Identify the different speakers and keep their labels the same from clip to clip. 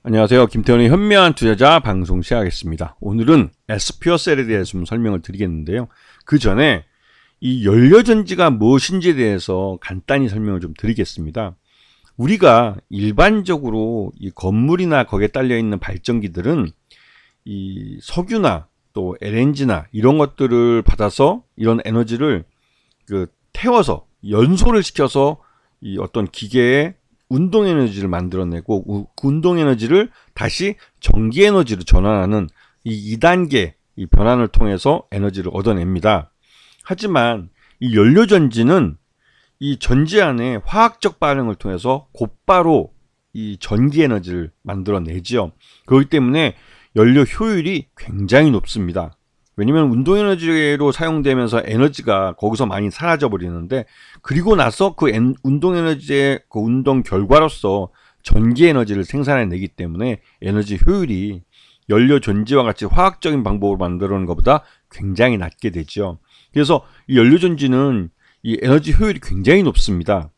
Speaker 1: 안녕하세요. 김태원의 현명한 투자자 방송 시작하겠습니다. 오늘은 에스퓨어셀에 대해서 좀 설명을 드리겠는데요. 그 전에 이 연료전지가 무엇인지에 대해서 간단히 설명을 좀 드리겠습니다. 우리가 일반적으로 이 건물이나 거기에 딸려있는 발전기들은 이 석유나 또 LNG나 이런 것들을 받아서 이런 에너지를 태워서 연소를 시켜서 이 어떤 기계에 운동 에너지를 만들어내고 그 운동 에너지를 다시 전기 에너지로 전환하는 이 2단계 이 변환을 통해서 에너지를 얻어냅니다. 하지만 이 연료전지는 이 전지 안에 화학적 반응을 통해서 곧바로 이 전기 에너지를 만들어내죠. 그렇기 때문에 연료 효율이 굉장히 높습니다. 왜냐면 운동 에너지로 사용되면서 에너지가 거기서 많이 사라져 버리는데, 그리고 나서 그 운동 에너지의 그 운동 결과로서 전기 에너지를 생산해내기 때문에 에너지 효율이 연료 전지와 같이 화학적인 방법으로 만들어낸 것보다 굉장히 낮게 되죠. 그래서 이 연료 전지는 이 에너지 효율이 굉장히 높습니다.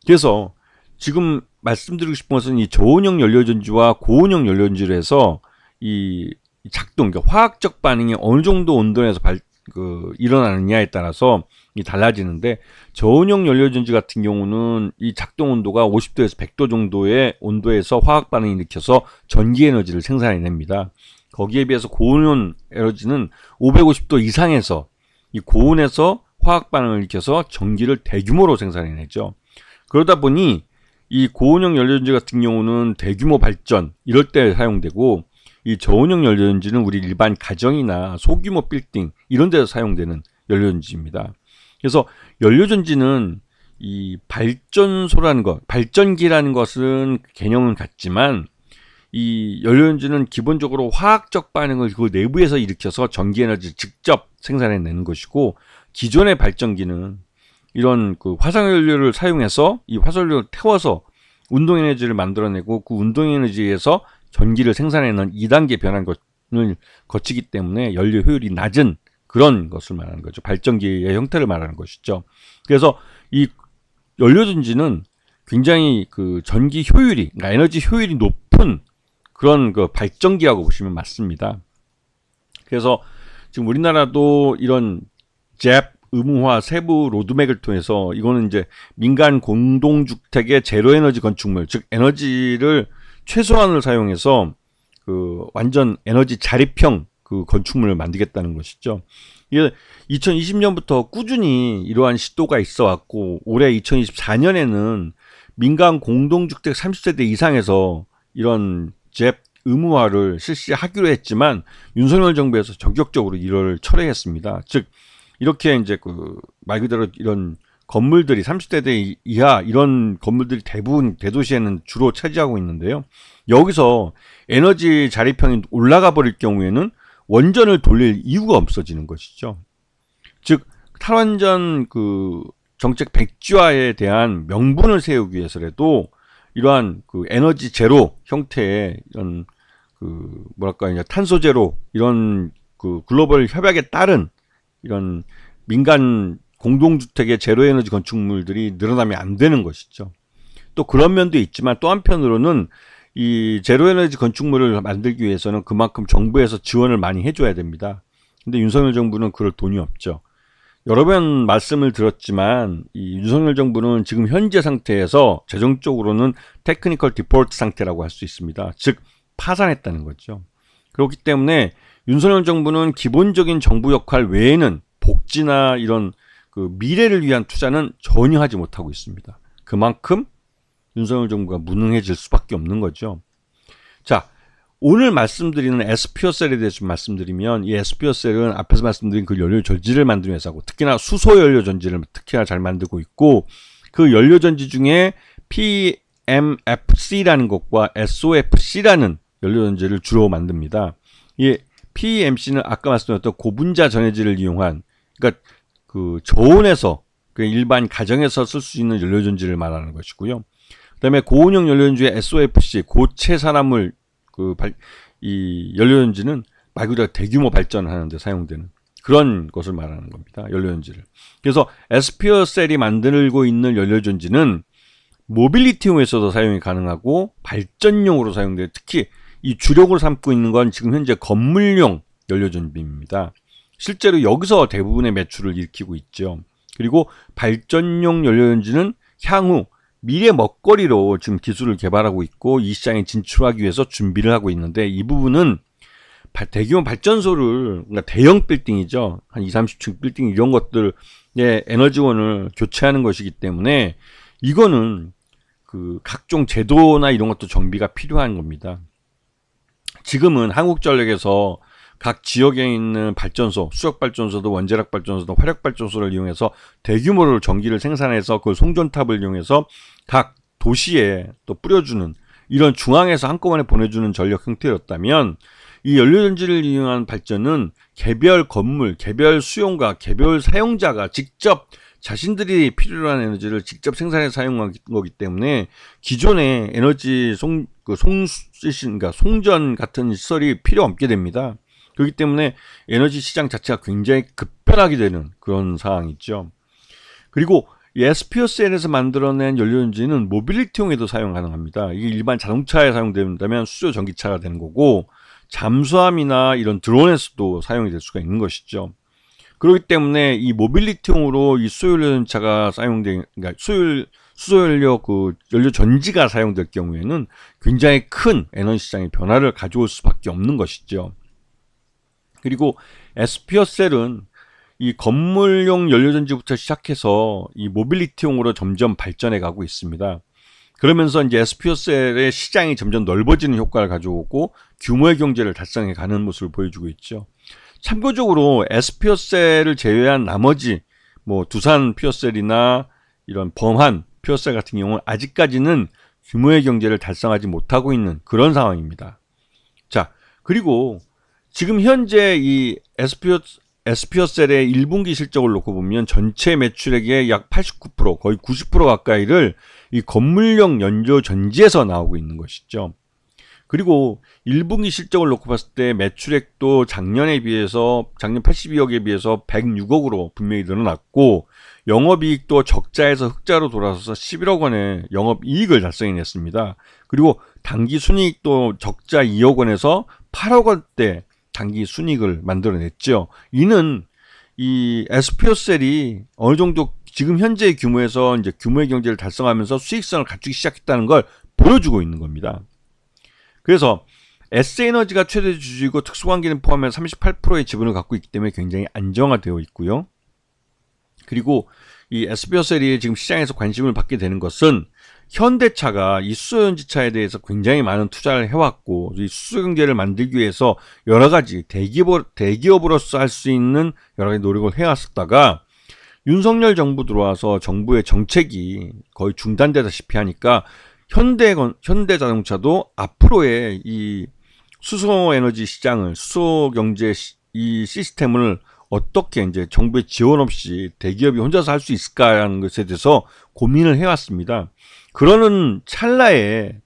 Speaker 1: 그래서 지금 말씀드리고 싶은 것은 이 저온형 연료 전지와 고온형 연료 전지를 해서 이 작동, 그러니까 화학적 반응이 어느 정도 온도에서 일어나느냐에 따라서 달라지는데, 저온형 연료전지 같은 경우는 이 작동 온도가 50도에서 100도 정도의 온도에서 화학 반응이 일으켜서 전기 에너지를 생산해냅니다. 거기에 비해서 고온 에너지는 550도 이상에서 이 고온에서 화학 반응을 일으켜서 전기를 대규모로 생산해내죠. 그러다 보니 이 고온형 연료전지 같은 경우는 대규모 발전 이럴 때 사용되고, 이 저온형 연료전지는 우리 일반 가정이나 소규모 빌딩 이런 데서 사용되는 연료전지입니다. 그래서 연료전지는 이 발전소라는 것, 발전기라는 것은 개념은 같지만, 이 연료전지는 기본적으로 화학적 반응을 그 내부에서 일으켜서 전기 에너지를 직접 생산해내는 것이고, 기존의 발전기는 이런 그 화석연료를 사용해서 이 화석연료를 태워서 운동 에너지를 만들어내고, 그 운동 에너지에서 전기를 생산해내는 2단계 변환을 거치기 때문에 연료 효율이 낮은 그런 것을 말하는 거죠. 발전기의 형태를 말하는 것이죠. 그래서 이 연료전지는 굉장히 그 전기 효율이, 그러니까 에너지 효율이 높은 그런 그 발전기라고 보시면 맞습니다. 그래서 지금 우리나라도 이런 잽 의무화 세부 로드맵을 통해서, 이거는 이제 민간 공동주택의 제로 에너지 건축물, 즉 에너지를 최소한을 사용해서 그 완전 에너지 자립형 그 건축물을 만들겠다는 것이죠. 이게 2020년부터 꾸준히 이러한 시도가 있어 왔고, 올해 2024년에는 민간 공동주택 30세대 이상에서 이런 잽 의무화를 실시하기로 했지만, 윤석열 정부에서 전격적으로 이를 철회했습니다. 즉 이렇게 이제 그 말 그대로 이런 건물들이 30세대 이하 이런 건물들이 대부분 대도시에는 주로 차지하고 있는데요. 여기서 에너지 자립형이 올라가 버릴 경우에는 원전을 돌릴 이유가 없어지는 것이죠. 즉 탈원전 그 정책 백지화에 대한 명분을 세우기 위해서라도 이러한 그 에너지 제로 형태의 이런 그 뭐랄까 이제 탄소 제로 이런 그 글로벌 협약에 따른 이런 민간 공동주택의 제로에너지 건축물들이 늘어나면 안 되는 것이죠. 또 그런 면도 있지만, 또 한편으로는 이 제로에너지 건축물을 만들기 위해서는 그만큼 정부에서 지원을 많이 해줘야 됩니다. 근데 윤석열 정부는 그럴 돈이 없죠. 여러 번 말씀을 드렸지만, 이 윤석열 정부는 지금 현재 상태에서 재정적으로는 테크니컬 디폴트 상태라고 할 수 있습니다. 즉 파산했다는 거죠. 그렇기 때문에 윤석열 정부는 기본적인 정부 역할 외에는 복지나 이런 그 미래를 위한 투자는 전혀 하지 못하고 있습니다. 그만큼 윤석열 정부가 무능해질 수밖에 없는 거죠. 자, 오늘 말씀드리는 에스퓨어셀에 대해서 좀 말씀드리면, 이 에스퓨어셀은 앞에서 말씀드린 그 연료전지를 만드는 회사고, 특히나 수소연료전지를 특히나 잘 만들고 있고, 그 연료전지 중에 PMFC라는 것과 SOFC라는 연료전지를 주로 만듭니다. 이 PMC는 아까 말씀드렸던 고분자 전해질을 이용한, 그러니까 그 저온에서 그 일반 가정에서 쓸 수 있는 연료전지를 말하는 것이고요. 그다음에 고온형 연료전지의 SOFC 고체 산화물 이 연료전지는 말 그대로 대규모 발전하는 데 사용되는 그런 것을 말하는 겁니다. 연료전지를. 그래서 에스퓨어셀이 만들고 있는 연료전지는 모빌리티용에서도 사용이 가능하고 발전용으로 사용돼요. 특히 이 주력으로 삼고 있는 건 지금 현재 건물용 연료전지입니다. 실제로 여기서 대부분의 매출을 일으키고 있죠. 그리고 발전용 연료전지는 향후 미래 먹거리로 지금 기술을 개발하고 있고 이 시장에 진출하기 위해서 준비를 하고 있는데, 이 부분은 대규모 발전소를, 그러니까 대형 빌딩이죠. 한 20, 30층 빌딩 이런 것들의 에너지원을 교체하는 것이기 때문에 이거는 그 각종 제도나 이런 것도 정비가 필요한 겁니다. 지금은 한국전력에서 각 지역에 있는 발전소, 수력발전소도 원자력발전소도 화력발전소를 이용해서 대규모로 전기를 생산해서 그 송전탑을 이용해서 각 도시에 또 뿌려주는, 이런 중앙에서 한꺼번에 보내주는 전력 형태였다면, 이 연료전지를 이용한 발전은 개별 건물, 개별 수용가, 개별 사용자가 직접 자신들이 필요로 하는 에너지를 직접 생산해서 사용하는 거기 때문에 기존의 에너지 그러니까 송전 같은 시설이 필요 없게 됩니다. 그렇기 때문에 에너지 시장 자체가 굉장히 급변하게 되는 그런 상황이죠. 그리고 이 SPO셀에서 만들어낸 연료전지는 모빌리티용에도 사용 가능합니다. 이게 일반 자동차에 사용된다면 수소 전기차가 되는 거고, 잠수함이나 이런 드론에서도 사용이 될 수가 있는 것이죠. 그렇기 때문에 이 모빌리티용으로 이 수소연료전지가 그러니까 수소연료 연료전지가 사용될 경우에는 굉장히 큰 에너지 시장의 변화를 가져올 수밖에 없는 것이죠. 그리고 SPO셀은 이 건물용 연료전지부터 시작해서 이 모빌리티용으로 점점 발전해 가고 있습니다. 그러면서 이제 SPO셀의 시장이 점점 넓어지는 효과를 가져오고 규모의 경제를 달성해 가는 모습을 보여주고 있죠. 참고적으로 SPO셀을 제외한 나머지 뭐 두산 피어셀이나 이런 범한 피어셀 같은 경우는 아직까지는 규모의 경제를 달성하지 못하고 있는 그런 상황입니다. 자, 그리고 지금 현재 이 SPO셀의 1분기 실적을 놓고 보면 전체 매출액의 약 89%, 거의 90% 가까이를 이 건물용 연료전지에서 나오고 있는 것이죠. 그리고 1분기 실적을 놓고 봤을 때 매출액도 작년에 비해서, 작년 82억에 비해서 106억으로 분명히 늘어났고, 영업이익도 적자에서 흑자로 돌아서서 11억 원의 영업이익을 달성해냈습니다. 그리고 당기순이익도 적자 2억 원에서 8억 원대 당기순이익을 만들어냈죠. 이는 이 SPO셀이 어느 정도 지금 현재의 규모에서 이제 규모의 경제를 달성하면서 수익성을 갖추기 시작했다는 걸 보여주고 있는 겁니다. 그래서 S에너지가 최대 주주이고 특수관계는 포함해 38%의 지분을 갖고 있기 때문에 굉장히 안정화되어 있고요. 그리고 이 SPO셀이 지금 시장에서 관심을 받게 되는 것은 현대차가 이 수소전지차에 대해서 굉장히 많은 투자를 해왔고, 이 수소경제를 만들기 위해서 여러 가지 대기업으로서 할 수 있는 여러 가지 노력을 해왔었다가 윤석열 정부 들어와서 정부의 정책이 거의 중단되다시피 하니까 현대자동차도 앞으로의 이 수소에너지 시장을, 수소경제 이 시스템을 어떻게 이제 정부의 지원 없이 대기업이 혼자서 할 수 있을까라는 것에 대해서 고민을 해왔습니다. 그러는 찰나에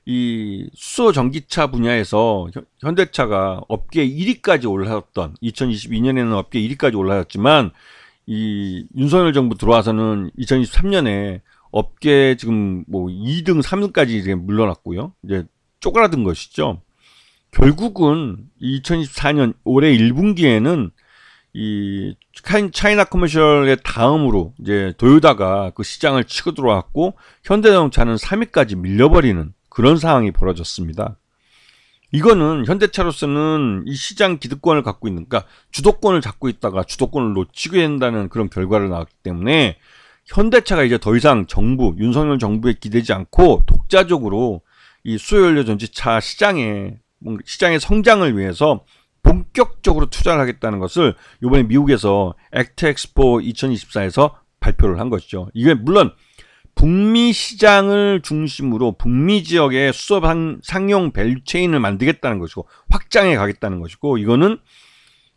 Speaker 1: 이 수소 전기차 분야에서 현대차가 업계 1위까지 올라섰던, 2022년에는 업계 1위까지 올라섰지만 이 윤석열 정부 들어와서는 2023년에 업계 지금 뭐 2등, 3등까지 이제 물러났고요. 이제 쪼그라든 것이죠. 결국은 2024년 올해 1분기에는 이 차이나 커머셜의 다음으로 이제 도요타가 그 시장을 치고 들어왔고, 현대자동차는 3위까지 밀려버리는 그런 상황이 벌어졌습니다. 이거는 현대차로서는 이 시장 기득권을 갖고 있는, 그러니까 주도권을 잡고 있다가 주도권을 놓치게 된다는 그런 결과를 나왔기 때문에 현대차가 이제 더 이상 윤석열 정부에 기대지 않고 독자적으로 이 수소연료 전지차 시장의 성장을 위해서 본격적으로 투자를 하겠다는 것을 이번에 미국에서 액트 엑스포 2024에서 발표를 한 것이죠. 이게 물론 북미 시장을 중심으로 북미 지역의 수소 상용 밸류체인을 만들겠다는 것이고 확장해 가겠다는 것이고, 이거는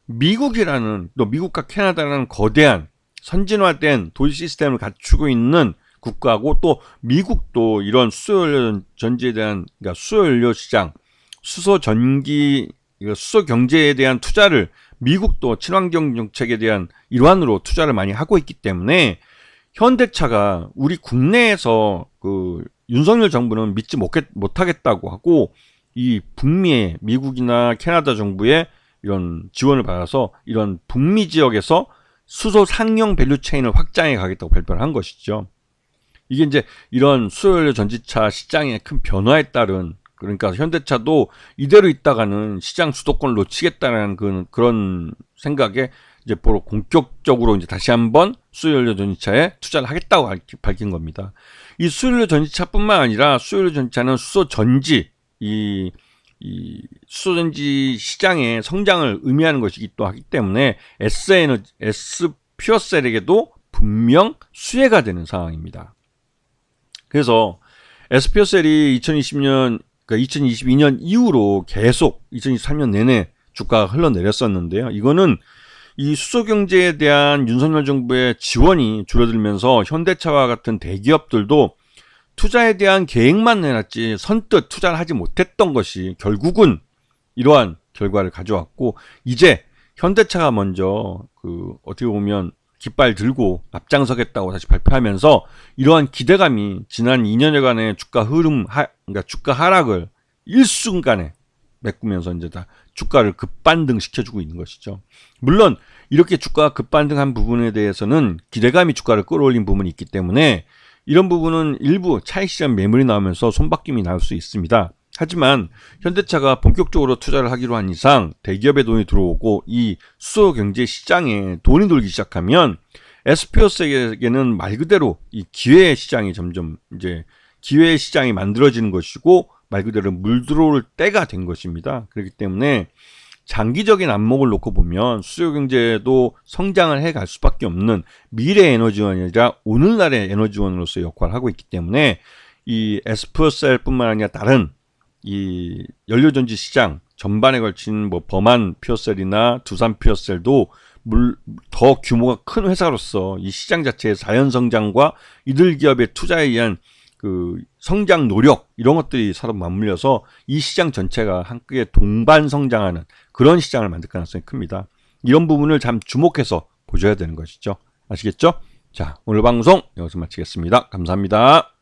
Speaker 1: 미국이라는, 또 미국과 캐나다라는 거대한 선진화된 도시 시스템을 갖추고 있는 국가고, 또 미국도 이런 수소연료 전지에 대한, 그러니까 수소연료 시장, 수소 경제에 대한 투자를 미국도 친환경 정책에 대한 일환으로 투자를 많이 하고 있기 때문에 현대차가 우리 국내에서 그 윤석열 정부는 믿지 못하겠다고 하고 이 북미의 미국이나 캐나다 정부의 이런 지원을 받아서 이런 북미 지역에서 수소 상용 밸류 체인을 확장해 가겠다고 발표를 한 것이죠. 이게 이제 이런 수소연료 전지차 시장의 큰 변화에 따른, 그러니까 현대차도 이대로 있다가는 시장 주도권을 놓치겠다는 그런 생각에 이제 바로 본격적으로 이제 다시 한번 수소연료 전지차에 투자를 하겠다고 밝힌 겁니다. 이 수소연료 전지차뿐만 아니라 수소연료 전지차는 수소전지, 이 수소전지 시장의 성장을 의미하는 것이기도 하기 때문에 S퓨어셀에게도 분명 수혜가 되는 상황입니다. 그래서 S퓨어셀이 2022년 이후로 계속 2023년 내내 주가가 흘러내렸었는데요. 이거는 이 수소 경제에 대한 윤석열 정부의 지원이 줄어들면서 현대차와 같은 대기업들도 투자에 대한 계획만 내놨지 선뜻 투자를 하지 못했던 것이 결국은 이러한 결과를 가져왔고, 이제 현대차가 먼저 어떻게 보면 깃발 들고 앞장서겠다고 다시 발표하면서 이러한 기대감이 지난 2년여간의 주가 흐름, 그러니까 주가 하락을 일순간에 메꾸면서 이제 다 주가를 급반등 시켜주고 있는 것이죠. 물론 이렇게 주가가 급반등한 부분에 대해서는 기대감이 주가를 끌어올린 부분이 있기 때문에 이런 부분은 일부 차익시장 매물이 나오면서 손바뀜이 나올 수 있습니다. 하지만 현대차가 본격적으로 투자를 하기로 한 이상 대기업의 돈이 들어오고 이 수소 경제 시장에 돈이 돌기 시작하면 S퓨어셀에게는 말 그대로 이 기회의 시장이 점점 이제 기회의 시장이 만들어지는 것이고 말 그대로 물 들어올 때가 된 것입니다. 그렇기 때문에 장기적인 안목을 놓고 보면 수소 경제도 성장을 해갈 수밖에 없는 미래 에너지원이 아니라 오늘날의 에너지원으로서 역할을 하고 있기 때문에 이 S퓨어셀뿐만 아니라 다른 이 연료전지 시장 전반에 걸친 뭐 범한 퓨어셀이나 두산 퓨어셀도 더 규모가 큰 회사로서 이 시장 자체의 자연 성장과 이들 기업의 투자에 의한 그 성장 노력 이런 것들이 서로 맞물려서 이 시장 전체가 함께 동반 성장하는 그런 시장을 만들 가능성이 큽니다. 이런 부분을 참 주목해서 보셔야 되는 것이죠. 아시겠죠? 자, 오늘 방송 여기서 마치겠습니다. 감사합니다.